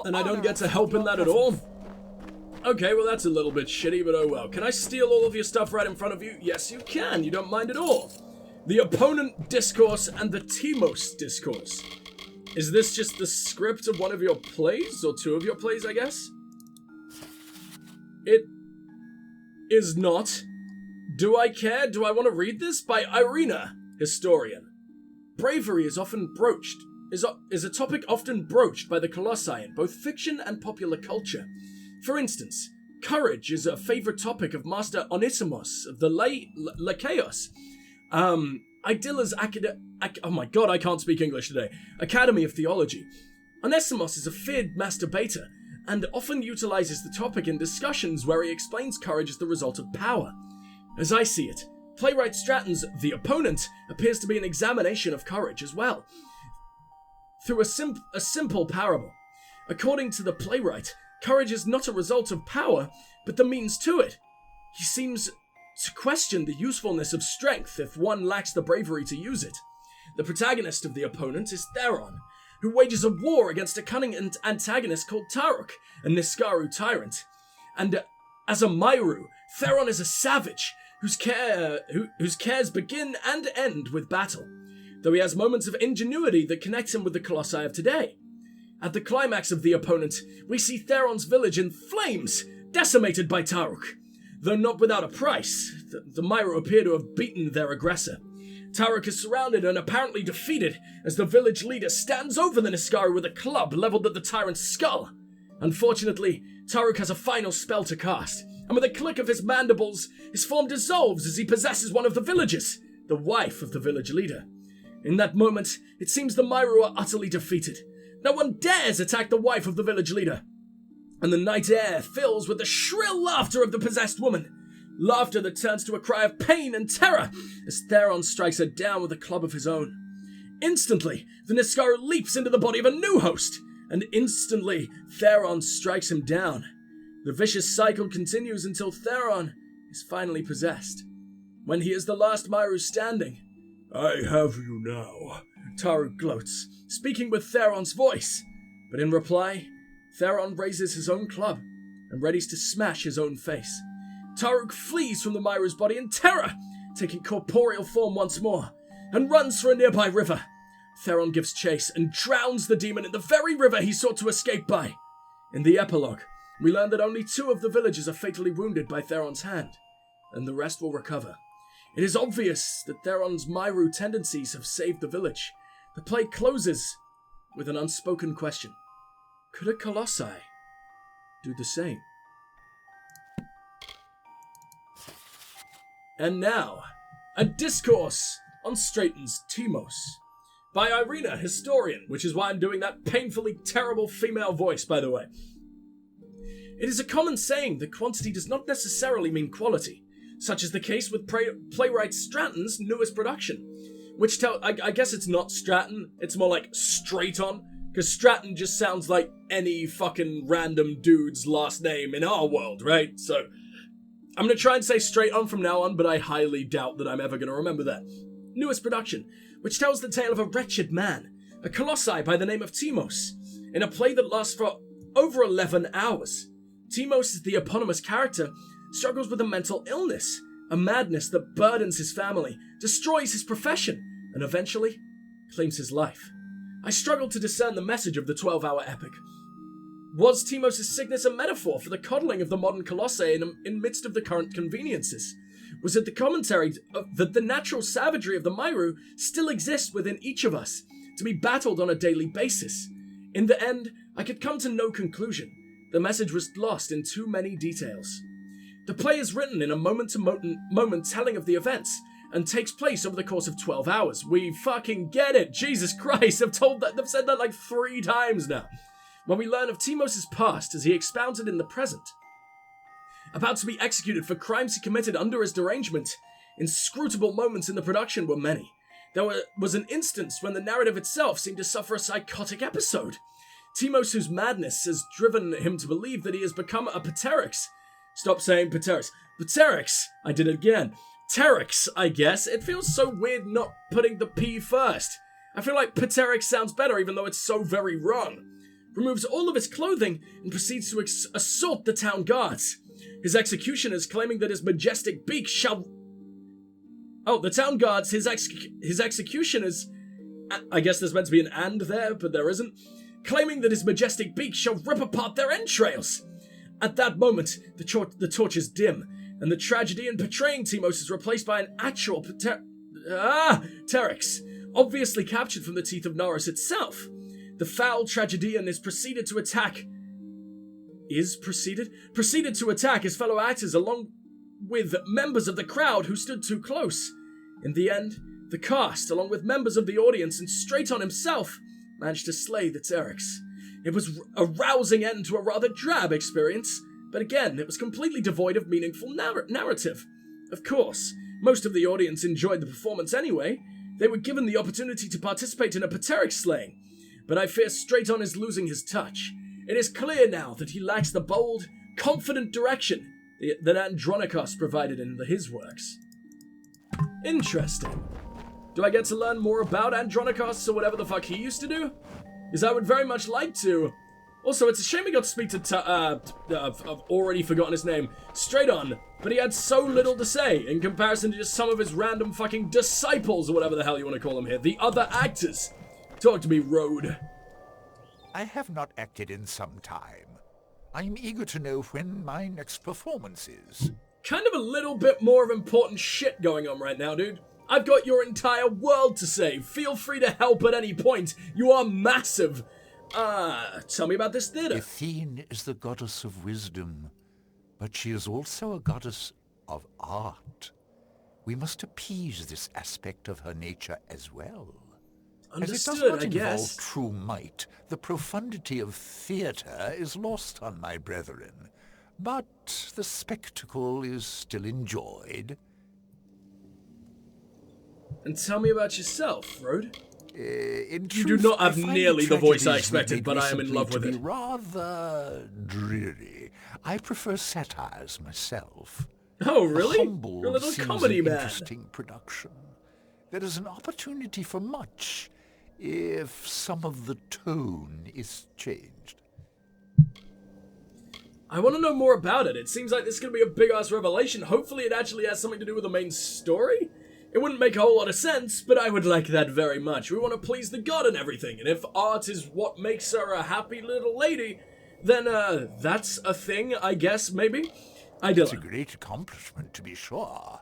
And I don't get to help in that at all? Okay, well that's a little bit shitty, but oh well. Can I steal all of your stuff right in front of you? Yes, you can. You don't mind at all. The Opponent Discourse and the Timos Discourse. Is this just the script of one of your plays? Or two of your plays, I guess? It is not. Do I care? Do I want to read this? By Irina, historian. Bravery is often broached, is a topic often broached by the Colossi in both fiction and popular culture. For instance, courage is a favorite topic of Master Onesimus of the Lachaeos. Idilla's oh my god, I can't speak English today. Academy of Theology. Onesimus is a feared masturbator, and often utilizes the topic in discussions where he explains courage as the result of power. As I see it, playwright Stratton's The Opponent appears to be an examination of courage as well, through a simple parable. According to the playwright, courage is not a result of power, but the means to it. He seems to question the usefulness of strength if one lacks the bravery to use it. The protagonist of The Opponent is Theron, who wages a war against a cunning antagonist called Taruk, a Niskaru tyrant. And as a Myru, Theron is a savage whose cares begin and end with battle, though he has moments of ingenuity that connect him with the Colossi of today. At the climax of The Opponent, we see Theron's village in flames, decimated by Taruk. Though not without a price, the Myru appear to have beaten their aggressor. Taruk is surrounded and apparently defeated as the village leader stands over the Niskaru with a club leveled at the tyrant's skull. Unfortunately, Taruk has a final spell to cast, and with a click of his mandibles, his form dissolves as he possesses one of the villagers, the wife of the village leader. In that moment, it seems the Myru are utterly defeated. No one dares attack the wife of the village leader, and the night air fills with the shrill laughter of the possessed woman. Laughter that turns to a cry of pain and terror as Theron strikes her down with a club of his own. Instantly, the Niskaru leaps into the body of a new host, and instantly, Theron strikes him down. The vicious cycle continues until Theron is finally possessed. When he is the last Myru standing, "I have you now," Taruk gloats, speaking with Theron's voice. But in reply, Theron raises his own club and readies to smash his own face. Taruk flees from the Myru's body in terror, taking corporeal form once more, and runs for a nearby river. Theron gives chase and drowns the demon in the very river he sought to escape by. In the epilogue, we learn that only 2 of the villagers are fatally wounded by Theron's hand, and the rest will recover. It is obvious that Theron's Myru tendencies have saved the village. The play closes with an unspoken question. Could a Colossi do the same? And now, a discourse on Stratton's Timos, by Irina, historian, which is why I'm doing that painfully terrible female voice, by the way. It is a common saying that quantity does not necessarily mean quality, such is the case with playwright Stratton's newest production, which I guess it's not Stratton, it's more like Straighton, because Stratton just sounds like any fucking random dude's last name in our world, right? So I'm going to try and say straight on from now on, but I highly doubt that I'm ever going to remember that. Newest production, which tells the tale of a wretched man, a colossi by the name of Timos, in a play that lasts for over 11 hours. Timos, the eponymous character, struggles with a mental illness, a madness that burdens his family, destroys his profession, and eventually claims his life. I struggled to discern the message of the 12-hour epic. Was Timos' sickness a metaphor for the coddling of the modern colossi in midst of the current conveniences? Was it the commentary that the natural savagery of the Myru still exists within each of us, to be battled on a daily basis? In the end, I could come to no conclusion. The message was lost in too many details. The play is written in a moment-to-moment telling of the events, and takes place over the course of 12 hours. We fucking get it! Jesus Christ, they've said that like 3 times now. When we learn of Timos' past as he expounded in the present, about to be executed for crimes he committed under his derangement, inscrutable moments in the production were many. There was an instance when the narrative itself seemed to suffer a psychotic episode. Timos, whose madness has driven him to believe that he has become a Pteryx. Stop saying Pteryx. Pteryx! I did it again. Pteryx, I guess. It feels so weird not putting the P first. I feel like Pteryx sounds better even though it's so very wrong. removes all of his clothing, and proceeds to assault the town guards. His executioners claiming that his majestic beak shall... Oh, the town guards, his executioners... I guess there's meant to be an and there, but there isn't. Claiming that his majestic beak shall rip apart their entrails. At that moment, the torches dim, and the tragedy in portraying Timos is replaced by an actual Terex, obviously captured from the teeth of Norris itself. The foul tragedian is proceeded to attack his fellow actors along with members of the crowd who stood too close. In the end, the cast, along with members of the audience and Straight on himself, managed to slay the Terex. It was a rousing end to a rather drab experience, but again, it was completely devoid of meaningful narrative. Of course, most of the audience enjoyed the performance anyway. They were given the opportunity to participate in a Pateric slaying, but I fear Straight on is losing his touch. It is clear now that he lacks the bold, confident direction that Andronikos provided in his works. Interesting. Do I get to learn more about Andronikos or whatever the fuck he used to do? Because I would very much like to. Also, it's a shame we got to speak to I've already forgotten his name, Straight on, but he had so little to say in comparison to just some of his random fucking disciples or whatever the hell you want to call them here, the other actors. Talk to me, Road. I have not acted in some time. I am eager to know when my next performance is. Kind of a little bit more of important shit going on right now, dude. I've got your entire world to save. Feel free to help at any point. You are massive. Tell me about this theater. Athene is the goddess of wisdom, but she is also a goddess of art. We must appease this aspect of her nature as well. Understood, as it does not I guess. Involve true might, the profundity of theatre is lost on my brethren. But the spectacle is still enjoyed. And tell me about yourself, Road. In You truth, do not have I find nearly the voice I tragedies expected, made but I am in recently love to with be it. Rather dreary. I prefer satires myself. Oh, really? Humble You're a little seems comedy an man. interesting production. There is an opportunity for much if some of the tone is changed. I want to know more about it. It seems like this is going to be a big-ass revelation. Hopefully it actually has something to do with the main story. It wouldn't make a whole lot of sense, but I would like that very much. We want to please the god and everything, and if art is what makes her a happy little lady, then, that's a thing, I guess, maybe? It's a great accomplishment, to be sure.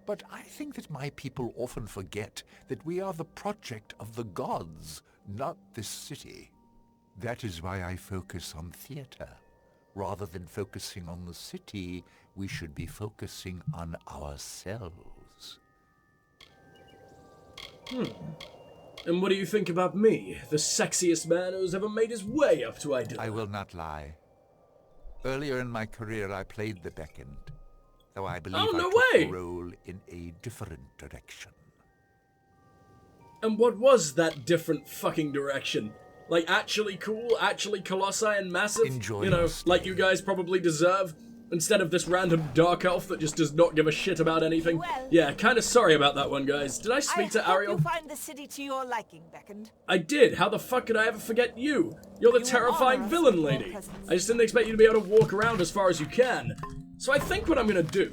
But I think that my people often forget that we are the project of the gods, not this city. That is why I focus on theatre. Rather than focusing on the city, we should be focusing on ourselves. And what do you think about me, the sexiest man who's ever made his way up to Idilla? I will not lie. Earlier in my career, I played the beckoned, though I believe I took the role in a different direction. And what was that different fucking direction? Like, actually cool, actually colossi and massive? You know, like you guys probably deserve? Instead of this random dark elf that just does not give a shit about anything. Well, yeah, kinda sorry about that one, guys. Did I speak to Ariel? I hope you find the city to your liking, Beckoned. I did. How the fuck could I ever forget you? You're the terrifying villain lady. I just didn't expect you to be able to walk around as far as you can. So I think what I'm gonna do...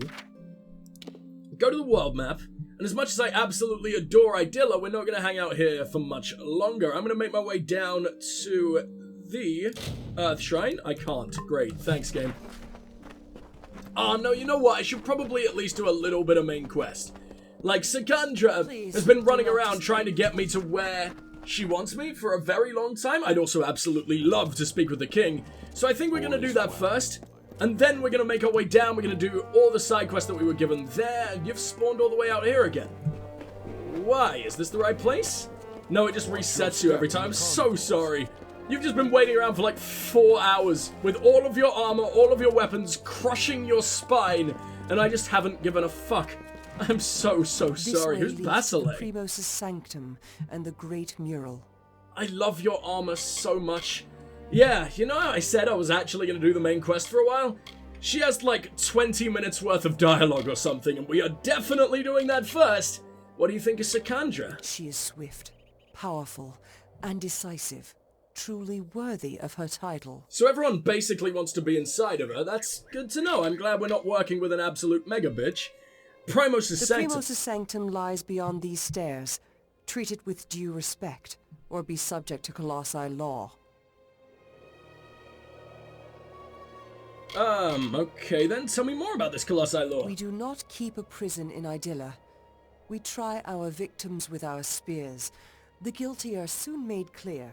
go to the world map, and as much as I absolutely adore Idilla, we're not gonna hang out here for much longer. I'm gonna make my way down to the Earth Shrine. I can't. Great. Thanks, game. Oh, no, you know what? I should probably at least do a little bit of main quest. Like, Sakandra has been running around trying to get me to where she wants me for a very long time. I'd also absolutely love to speak with the king. So I think we're going to do that first. And then we're going to make our way down. We're going to do all the side quests that we were given there. And you've spawned all the way out here again. Why? Is this the right place? No, it just resets you every time. I'm so sorry. You've just been waiting around for like 4 hours with all of your armor, all of your weapons, crushing your spine, and I just haven't given a fuck. I'm so sorry. Who's Basile? Primos' sanctum and the great mural. I love your armor so much. Yeah, you know how I said I was actually going to do the main quest for a while? She has like 20 minutes worth of dialogue or something, and we are definitely doing that first. What do you think of Sakandra? She is swift, powerful, and decisive. truly worthy of her title. So everyone basically wants to be inside of her. That's good to know. I'm glad we're not working with an absolute mega bitch. Primos' The Sanctum. Primos' Sanctum lies beyond these stairs. Treat it with due respect, or be subject to Colossi law. Okay then, tell me more about this Colossi law. We do not keep a prison in Idylla. We try our victims with our spears. The guilty are soon made clear.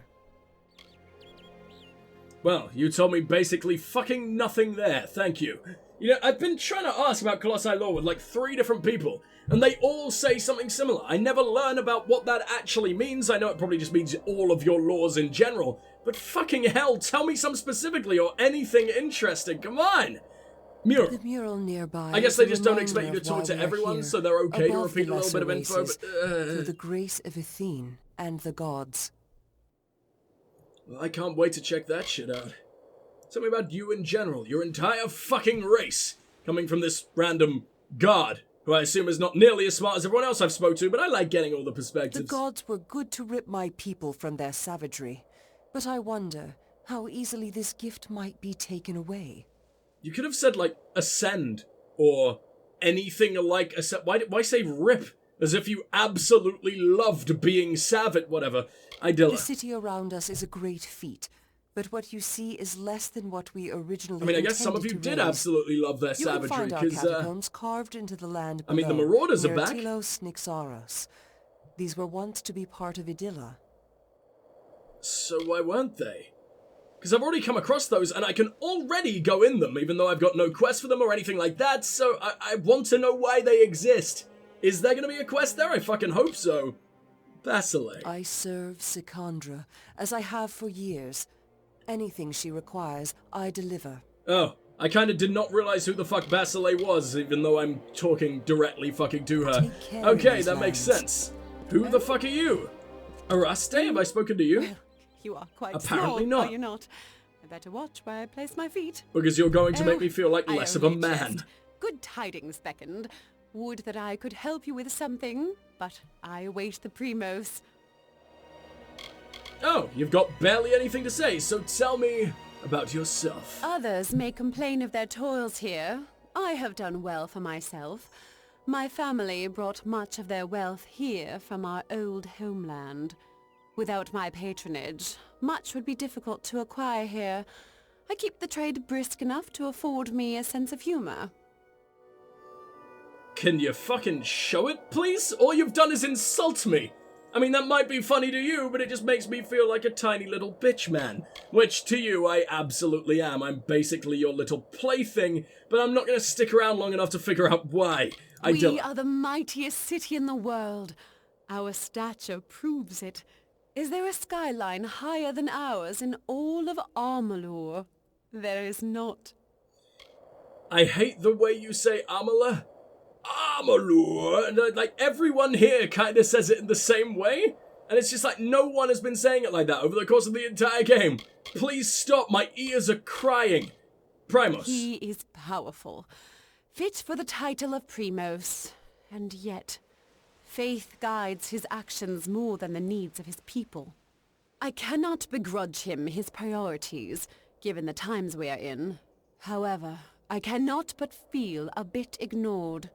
Well, you told me basically fucking nothing there, thank you. You know, I've been trying to ask about Colossi law with like 3 different people, and they all say something similar. I never learn about what that actually means. I know it probably just means all of your laws in general, but fucking hell, tell me some specifically or anything interesting, come on! Mural. The mural nearby. I guess they just don't expect you to of talk why to we are everyone, here, so they're okay to above repeat the a little bit of lesser info, races, through the grace of Athene and the gods. Well, I can't wait to check that shit out. Tell me about you in general, your entire fucking race, coming from this random god, who I assume is not nearly as smart as everyone else I've spoke to, but I like getting all the perspectives. The gods were good to rip my people from their savagery, but I wonder how easily this gift might be taken away. You could have said, like, ascend, or anything like ascend. Why say rip? As if you absolutely loved being savage, whatever. Idylla. The city around us is a great feat, but what you see is less than what we originally I mean, I guess some of you intended to did raise. absolutely love their You savagery, can find our because, catacombs carved into the land I mean, the below, Marauders are near back. Telos Nyxaros. These were once to be part of Idylla. So why weren't they? Because I've already come across those, and I can already go in them, even though I've got no quest for them or anything like that, so I want to know why they exist. Is there going to be a quest there? I fucking hope so. Basile. I serve Sikandra, as I have for years. Anything she requires, I deliver. Oh, I kind of did not realize who the fuck Basile was, even though I'm talking directly fucking to her. Take care Okay, of that these makes lands. sense. Who the fuck are you? Araste, have I spoken to you? You are quite Apparently small, not. are you not? I better watch where I place my feet. Because you're going to make me feel like I less of a only man. jest. Good tidings beckoned. Would that I could help you with something, but I await the Primos. Oh, you've got barely anything to say, so tell me about yourself. Others may complain of their toils here. I have done well for myself. My family brought much of their wealth here from our old homeland. Without my patronage, much would be difficult to acquire here. I keep the trade brisk enough to afford me a sense of humor. Can you fucking show it, please? All you've done is insult me. I mean, that might be funny to you, but it just makes me feel like a tiny little bitch man. Which, to you, I absolutely am. I'm basically your little plaything, but I'm not gonna stick around long enough to figure out why. We are the mightiest city in the world. Our stature proves it. Is there a skyline higher than ours in all of Amalur? There is not. I hate the way you say Amalur. Amalur! And, like, everyone here kind of says it in the same way. And it's just like, no one has been saying it like that over the course of the entire game. Please stop, my ears are crying. Primos. He is powerful, fit for the title of Primos, and yet faith guides his actions more than the needs of his people. I cannot begrudge him his priorities, given the times we are in. However, I cannot but feel a bit ignored.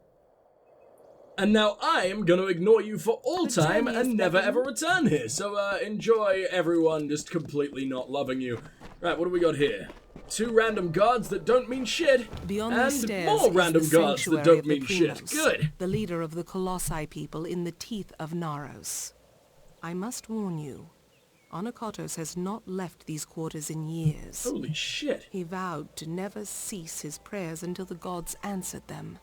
And now I am going to ignore you for all The time journey is and never beckoned. ever return here. So enjoy everyone just completely not loving you. Right, what do we got here? 2 random guards that don't mean shit. Beyond and these stairs more is random the guards that sanctuary don't of the mean shit. Primos, Good. the leader of the Colossi people in the teeth of Naros. I must warn you, Anakotos has not left these quarters in years. Holy shit. He vowed to never cease his prayers until the gods answered them.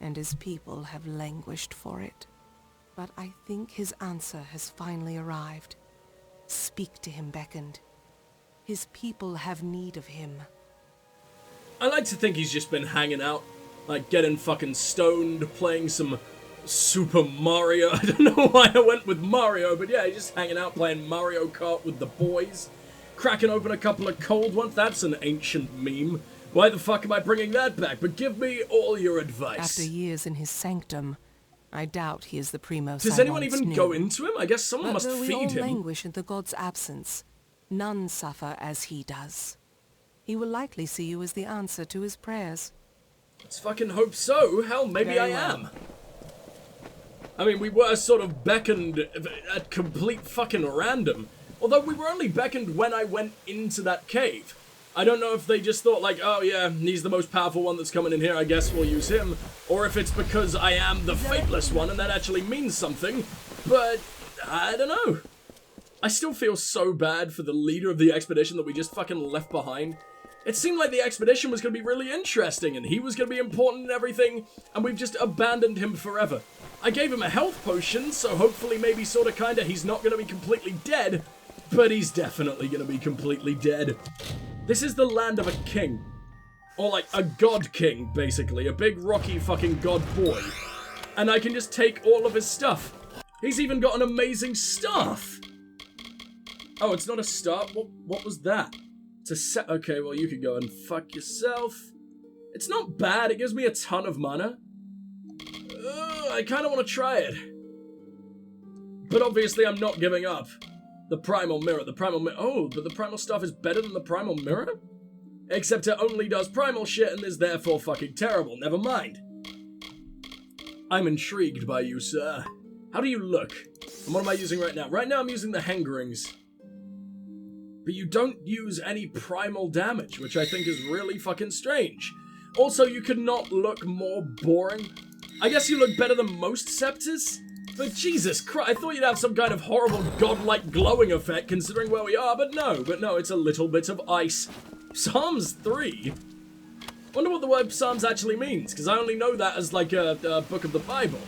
And his people have languished for it. But I think his answer has finally arrived. Speak to him, beckoned. His people have need of him. I like to think he's just been hanging out, like getting fucking stoned, playing some Super Mario. I don't know why I went with Mario, but yeah, he's just hanging out playing Mario Kart with the boys. Cracking open a couple of cold ones. That's an ancient meme. Why the fuck am I bringing that back? But give me all your advice. After years in his sanctum, I doubt he is the Primos Does I anyone once even knew. go into him? I guess someone But must though we feed all him. languish in the god's absence, None suffer as he does. He will likely see you as the answer to his prayers. Let's fucking hope so. Hell, maybe I am. I mean, we were sort of beckoned at complete fucking random. Although we were only beckoned when I went into that cave. I don't know if they just thought like, oh yeah, he's the most powerful one that's coming in here, I guess we'll use him. Or if it's because I am the Fateless One and that actually means something. But, I don't know. I still feel so bad for the leader of the expedition that we just fucking left behind. It seemed like the expedition was going to be really interesting and he was going to be important and everything, and we've just abandoned him forever. I gave him a health potion, so hopefully maybe sorta kinda he's not going to be completely dead, but he's definitely going to be completely dead. This is the land of a king. Or like a god king, basically. A big rocky fucking god boy. And I can just take all of his stuff. He's even got an amazing staff. Oh, it's not a staff? What was that? It's a set. Okay, well, you could go and fuck yourself. It's not bad. It gives me a ton of mana. I kind of want to try it. But obviously, I'm not giving up. The Primal Mirror. Oh, but the Primal stuff is better than the Primal Mirror? Except it only does Primal shit and is therefore fucking terrible. Never mind. I'm intrigued by you, sir. How do you look? And what am I using right now? Right now, I'm using the Hengerings. But you don't use any primal damage, which I think is really fucking strange. Also, you could not look more boring. I guess you look better than most Scepters? But Jesus Christ, I thought you'd have some kind of horrible godlike glowing effect considering where we are, but no, it's a little bit of ice. Psalms 3? Wonder what the word Psalms actually means, because I only know that as like a book of the Bible.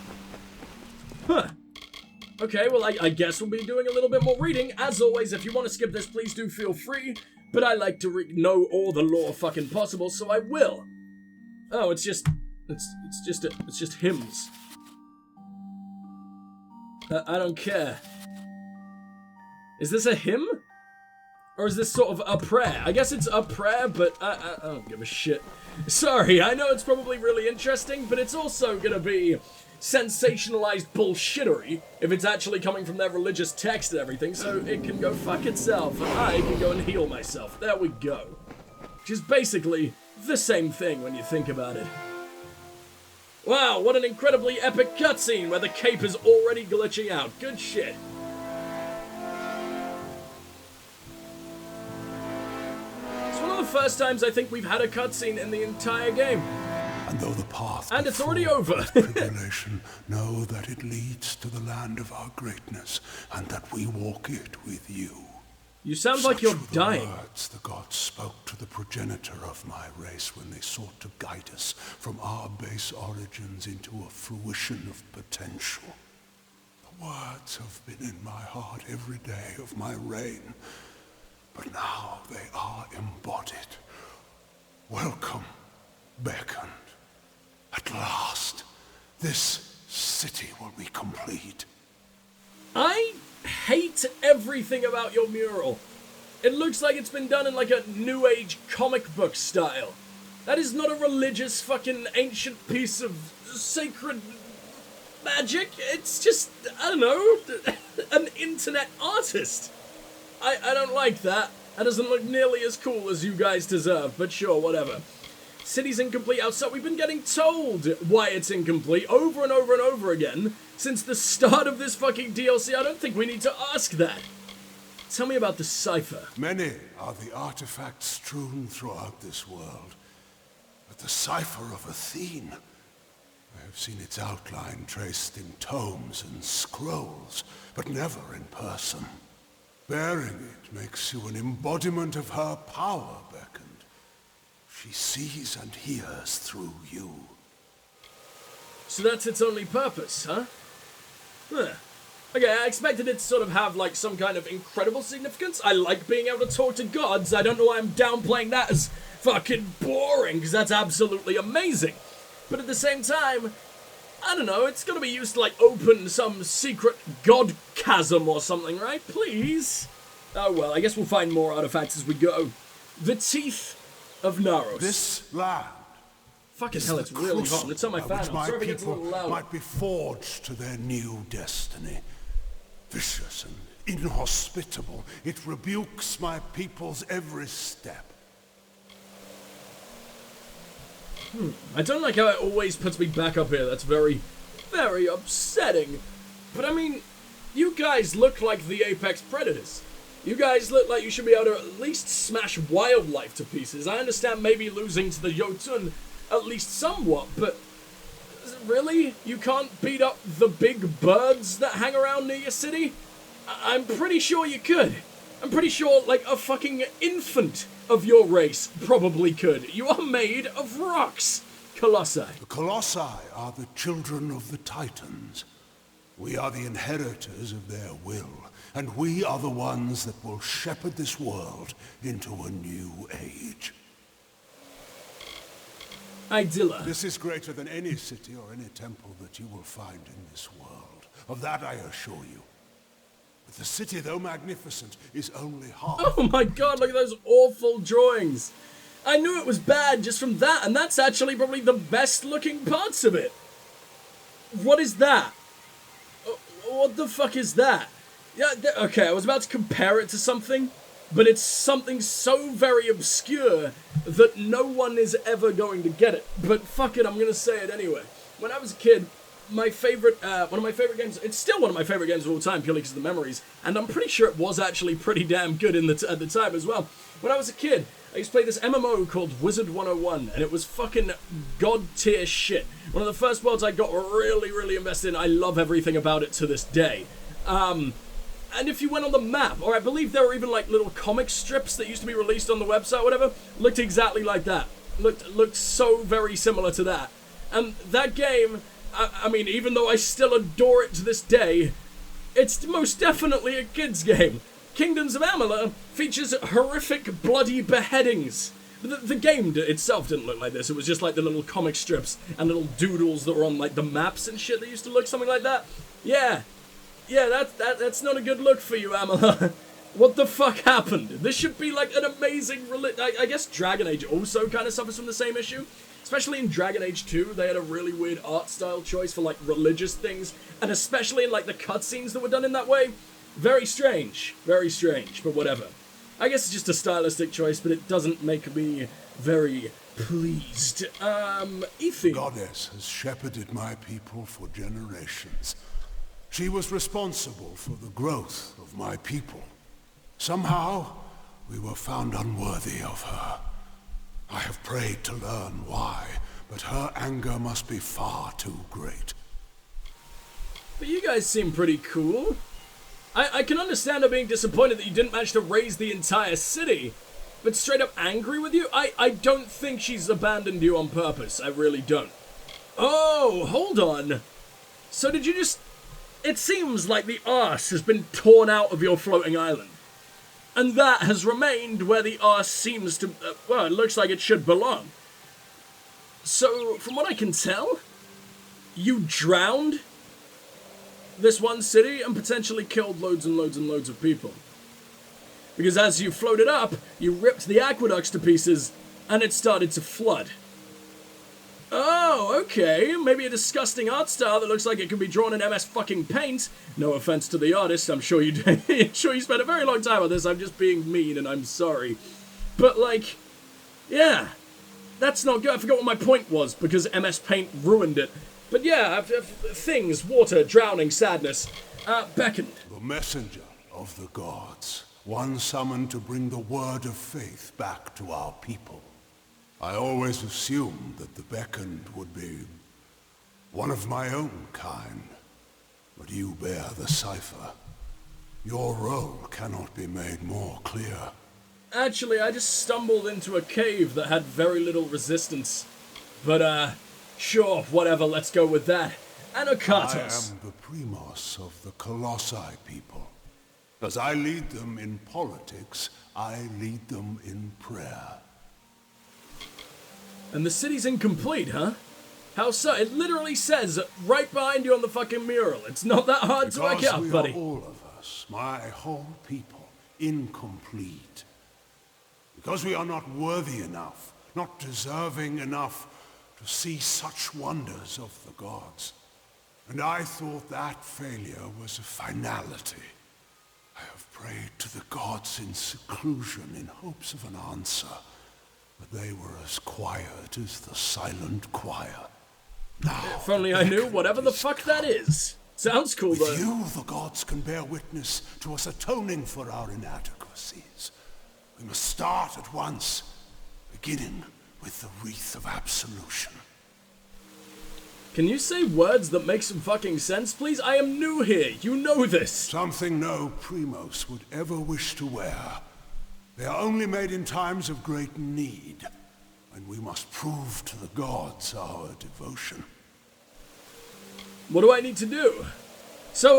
Huh. Okay, well, I guess we'll be doing a little bit more reading. As always, if you want to skip this, please do feel free. But I like to know all the lore fucking possible, so I will. Oh, it's just hymns. I don't care. Is this a hymn? Or is this sort of a prayer? I guess it's a prayer, but I don't give a shit. Sorry, I know it's probably really interesting, but it's also gonna be sensationalized bullshittery if it's actually coming from their religious text and everything, so it can go fuck itself, and I can go and heal myself. There we go. Which is basically the same thing when you think about it. Wow, what an incredibly epic cutscene where the cape is already glitching out. Good shit. It's one of the first times I think we've had a cutscene in the entire game. And though the path and it's already over. tribulation, know that it leads to the land of our greatness, and that we walk it with you. You sound like you're dying. The words the gods spoke to the progenitor of my race when they sought to guide us from our base origins into a fruition of potential. The words have been in my heart every day of my reign, but now they are embodied. Welcome, beckoned. At last, this city will be complete. I hate everything about your mural. It looks like it's been done in like a new age comic book style. That is not a religious fucking ancient piece of sacred magic. It's just, I don't know, an internet artist. I don't like that. That doesn't look nearly as cool as you guys deserve, but sure, whatever. City's incomplete outside. We've been getting told why it's incomplete over and over and over again since the start of this fucking DLC. I don't think we need to ask that. Tell me about the cipher. Many are the artifacts strewn throughout this world, but the cipher of Athene, I have seen its outline traced in tomes and scrolls, but never in person. Bearing it makes you an embodiment of her power, beckoned. She sees and hears through you. So that's its only purpose, huh? Huh. Okay, I expected it to sort of have, like, some kind of incredible significance. I like being able to talk to gods. I don't know why I'm downplaying that as fucking boring, because that's absolutely amazing. But at the same time, I don't know, it's gonna be used to, like, open some secret god chasm or something, right? Please? Oh, well, I guess we'll find more artifacts as we go. The Teeth of Naros. This land. Fucking hell, it's really hot. Let's turn my fan on. Sorry if it gets a little loud. Might be forged to their new destiny. Vicious and inhospitable. It rebukes my people's every step. I don't like how it always puts me back up here. That's very, very upsetting. But I mean, you guys look like the apex predators. You guys look like you should be able to at least smash wildlife to pieces. I understand maybe losing to the Jotun at least somewhat, but really? You can't beat up the big birds that hang around near your city? I'm pretty sure you could. I'm pretty sure, like, a fucking infant of your race probably could. You are made of rocks, Colossi. The Colossi are the children of the Titans. We are the inheritors of their will, and we are the ones that will shepherd this world into a new age. Idilla. This is greater than any city or any temple that you will find in this world. Of that I assure you. But the city, though magnificent, is only half. Oh my god, look at those awful drawings. I knew it was bad just from that, and that's actually probably the best looking parts of it. What is that? What the fuck is that? Yeah, okay, I was about to compare it to something, but it's something so very obscure that no one is ever going to get it. But fuck it, I'm gonna say it anyway. When I was a kid, my favorite, one of my favorite games, it's still one of my favorite games of all time, purely because of the memories, and I'm pretty sure it was actually pretty damn good at the time as well. When I was a kid, I used to play this MMO called Wizard 101, and it was fucking god tier shit. One of the first worlds I got really, really invested in. I love everything about it to this day. And if you went on the map, or I believe there were even like little comic strips that used to be released on the website, whatever, looked exactly like that. Looked so very similar to that. And that game, I mean, even though I still adore it to this day, it's most definitely a kid's game. Kingdoms of Amalur features horrific bloody beheadings. The game itself didn't look like this. It was just like the little comic strips and little doodles that were on like the maps and shit that used to look something like that. Yeah, that's not a good look for you, Amalur. What the fuck happened? This should be like an amazing I guess Dragon Age also kind of suffers from the same issue. Especially in Dragon Age 2, they had a really weird art style choice for like religious things, and especially in like the cutscenes that were done in that way. Very strange, but whatever. I guess it's just a stylistic choice, but it doesn't make me very pleased. Ethan. The goddess has shepherded my people for generations. She was responsible for the growth of my people. Somehow, we were found unworthy of her. I have prayed to learn why, but her anger must be far too great. But you guys seem pretty cool. I can understand her being disappointed that you didn't manage to raise the entire city, but straight up angry with you? I don't think she's abandoned you on purpose. I really don't. Oh, hold on. So did you just... It seems like the arse has been torn out of your floating island. And that has remained where the arse seems to... well, it looks like it should belong. So, from what I can tell, you drowned this one city and potentially killed loads and loads and loads of people. Because as you floated up, you ripped the aqueducts to pieces and it started to flood. Oh, okay. Maybe a disgusting art style that looks like it could be drawn in MS fucking Paint. No offense to the artist, I'm sure you spent a very long time on this. I'm just being mean and I'm sorry. But like, yeah, that's not good. I forgot what my point was because MS Paint ruined it. But yeah, things, water, drowning, sadness, beckoned. The messenger of the gods. One summoned to bring the word of faith back to our people. I always assumed that the beckoned would be one of my own kind. But you bear the cipher. Your role cannot be made more clear. Actually, I just stumbled into a cave that had very little resistance. But, sure, whatever, let's go with that. Anakartos. I am the primos of the Colossi people. As I lead them in politics, I lead them in prayer. And the city's incomplete, huh? How so? It literally says right behind you on the fucking mural. It's not that hard to work out, buddy. Because we are all of us, my whole people, incomplete. Because we are not worthy enough, not deserving enough to see such wonders of the gods. And I thought that failure was a finality. I have prayed to the gods in seclusion in hopes of an answer, but they were as quiet as the silent choir. Now, if only I knew whatever the fuck that is. Sounds cool, though. With you, the gods can bear witness to us atoning for our inadequacies. We must start at once, beginning with the wreath of absolution. Can you say words that make some fucking sense, please? I am new here. You know this. Something no Primos would ever wish to wear. They are only made in times of great need, and we must prove to the gods our devotion. What do I need to do? So,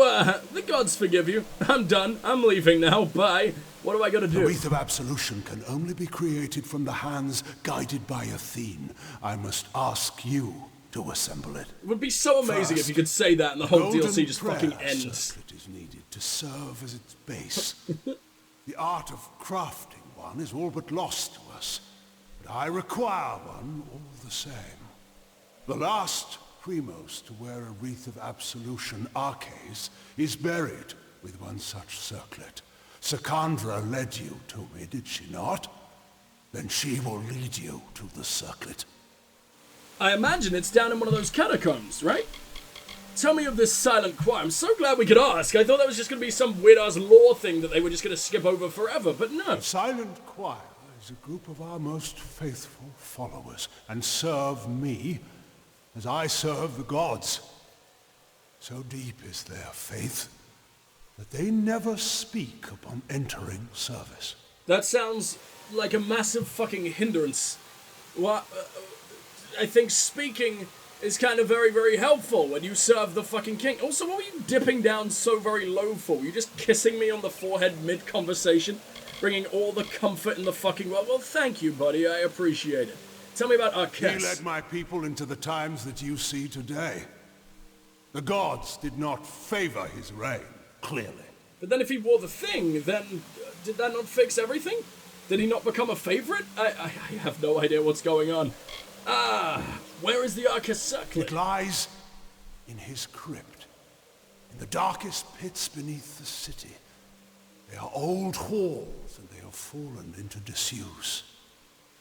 the gods forgive you. I'm done. I'm leaving now. Bye. What do I gotta do? The wreath of absolution can only be created from the hands guided by Athene. I must ask you to assemble it. It would be so amazing if you could say that and the whole DLC just fucking ends. Circlet is needed to serve as its base. The art of crafting one is all but lost to us, but I require one all the same. The last Primos to wear a wreath of absolution, Arches, is buried with one such circlet. Secandra led you to me, did she not? Then she will lead you to the circlet. I imagine it's down in one of those catacombs, right? Tell me of this silent choir. I'm so glad we could ask. I thought that was just going to be some weird-ass lore thing that they were just going to skip over forever, but no. The silent choir is a group of our most faithful followers, and serve me as I serve the gods. So deep is their faith that they never speak upon entering service. That sounds like a massive fucking hindrance. What? I think speaking is kind of very, very helpful when you serve the fucking king. Also, what were you dipping down so very low for? Were you just kissing me on the forehead mid-conversation? Bringing all the comfort in the fucking world? Well, thank you, buddy. I appreciate it. Tell me about Arches. He led my people into the times that you see today. The gods did not favor his reign, clearly. But then if he wore the thing, then did that not fix everything? Did he not become a favorite? I have no idea what's going on. Where is the Arches circlet? It lies in his crypt, in the darkest pits beneath the city. They are old halls, and they have fallen into disuse.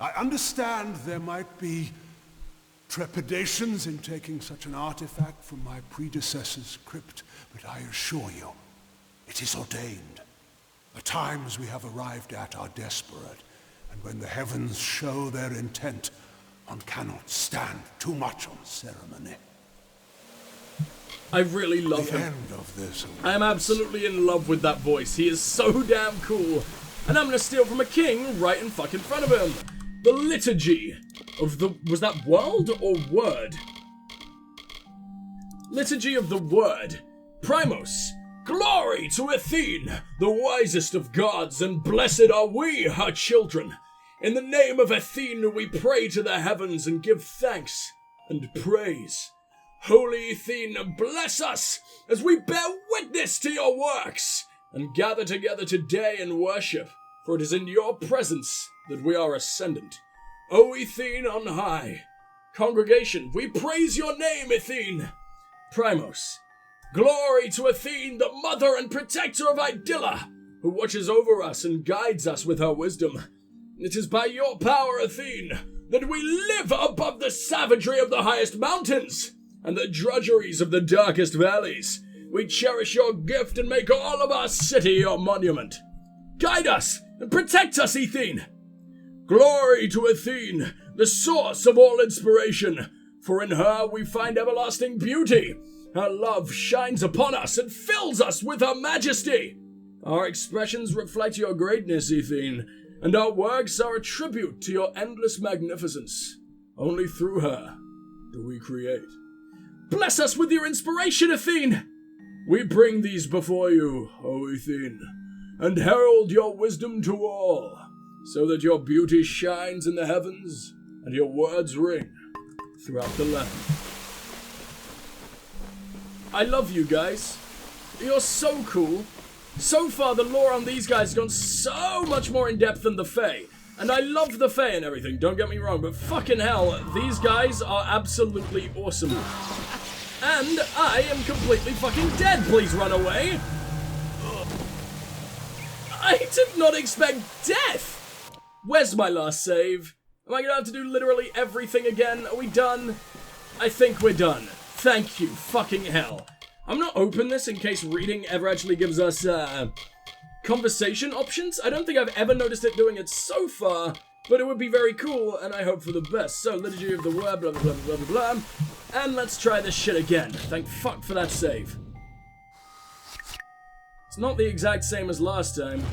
I understand there might be trepidations in taking such an artifact from my predecessor's crypt, but I assure you, it is ordained. The times we have arrived at are desperate, and when the heavens show their intent, one cannot stand too much on ceremony. I really love him. End of this. I am absolutely in love with that voice. He is so damn cool. And I'm gonna steal from a king right in fucking front of him. The liturgy of the... Was that world or word? Liturgy of the word. Primos. Glory to Athene, the wisest of gods, and blessed are we, her children. In the name of Athene we pray to the heavens and give thanks and praise. Holy Athene, bless us as we bear witness to your works and gather together today in worship, for it is in your presence that we are ascendant. O Athene on high. Congregation, we praise your name, Athene. Primos. Glory to Athene, the mother and protector of Idylla, who watches over us and guides us with her wisdom. It is by your power, Athene, that we live above the savagery of the highest mountains and the drudgeries of the darkest valleys. We cherish your gift and make all of our city your monument. Guide us and protect us, Athene. Glory to Athene, the source of all inspiration, for in her we find everlasting beauty. Her love shines upon us and fills us with her majesty. Our expressions reflect your greatness, Athene, and our works are a tribute to your endless magnificence. Only through her do we create. Bless us with your inspiration, Athene! We bring these before you, O Athene, and herald your wisdom to all, so that your beauty shines in the heavens and your words ring throughout the land. I love you guys. You're so cool. So far, the lore on these guys has gone so much more in depth than the Fae. And I love the Fae and everything, don't get me wrong, but fucking hell, these guys are absolutely awesome. And I am completely fucking dead, please run away. I did not expect death! Where's my last save? Am I gonna have to do literally everything again? Are we done? I think we're done. Thank you, fucking hell. I'm gonna open this in case reading ever actually gives us, conversation options. I don't think I've ever noticed it doing it so far, but it would be very cool, and I hope for the best. So, liturgy of the word, blah, blah, blah, blah, blah, blah. And let's try this shit again. Thank fuck for that save. It's not the exact same as last time.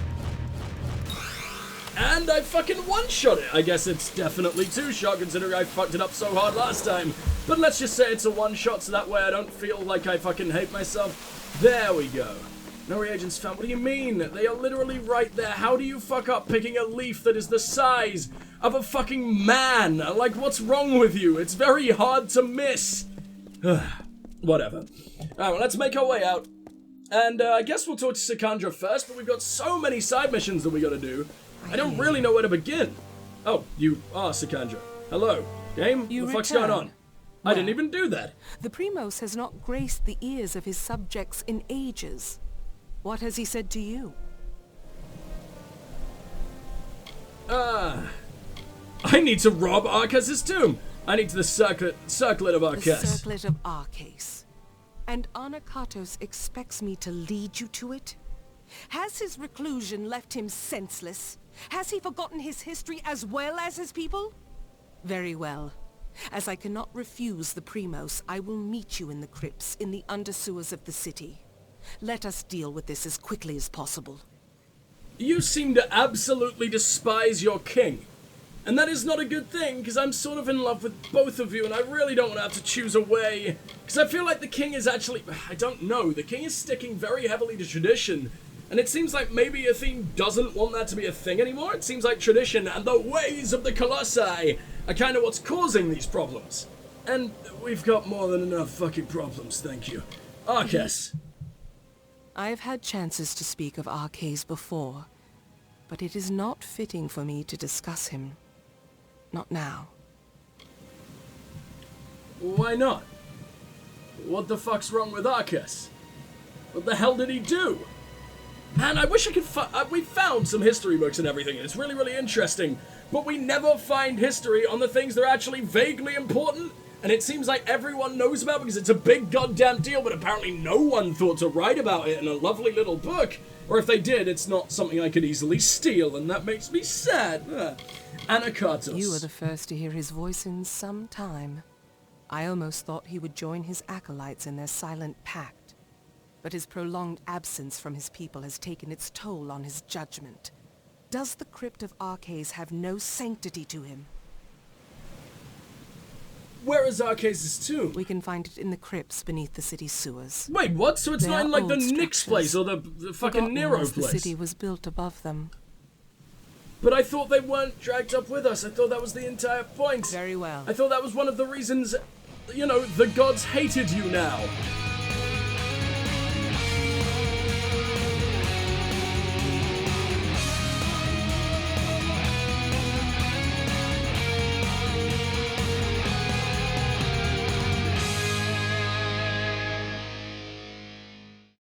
And I fucking one-shot it. I guess it's definitely two-shot, considering I fucked it up so hard last time. But let's just say it's a one-shot, so that way I don't feel like I fucking hate myself. There we go. No reagents found. What do you mean? They are literally right there. How do you fuck up picking a leaf that is the size of a fucking man? Like, what's wrong with you? It's very hard to miss. Whatever. Alright, well, let's make our way out. And I guess we'll talk to Sikandra first, but we've got so many side missions that we gotta do. I don't really know where to begin. Oh, you are Sikandra. Hello. Game? What the fuck's going on? I didn't even do that. The Primos has not graced the ears of his subjects in ages. What has he said to you? I need to rob Arcas's tomb. I need to the circlet of Arcas. The circlet of Arcas. And Anakatos expects me to lead you to it? Has his reclusion left him senseless? Has he forgotten his history as well as his people? Very well. As I cannot refuse the Primos, I will meet you in the crypts in the undersewers of the city. Let us deal with this as quickly as possible. You seem to absolutely despise your king. And that is not a good thing, because I'm sort of in love with both of you, and I really don't want to have to choose a way. Because I feel like the king is actually... I don't know. The king is sticking very heavily to tradition. And it seems like maybe Athene doesn't want that to be a thing anymore. It seems like tradition and the ways of the Colossi are kind of what's causing these problems. And we've got more than enough fucking problems, thank you. Arcas. I have had chances to speak of Arcas before, but it is not fitting for me to discuss him. Not now. Why not? What the fuck's wrong with Arcas? What the hell did he do? Man, I wish I could we found some history books and everything, and it's really, really interesting, but we never find history on the things that are actually vaguely important, and it seems like everyone knows about because it's a big goddamn deal, but apparently no one thought to write about it in a lovely little book, or if they did, it's not something I could easily steal, and that makes me sad. Anakatos. You are the first to hear his voice in some time. I almost thought he would join his acolytes in their silent pact. But his prolonged absence from his people has taken its toll on his judgment. Does the crypt of Arcas have no sanctity to him? Where is Arcas' tomb? We can find it in the crypts beneath the city's sewers. Wait, what? So it's They not are in like the old Nyx structures, place or the fucking forgotten Nero as place? The city was built above them. But I thought they weren't dragged up with us. I thought that was the entire point. Very well. I thought that was one of the reasons, you know, the gods hated you now.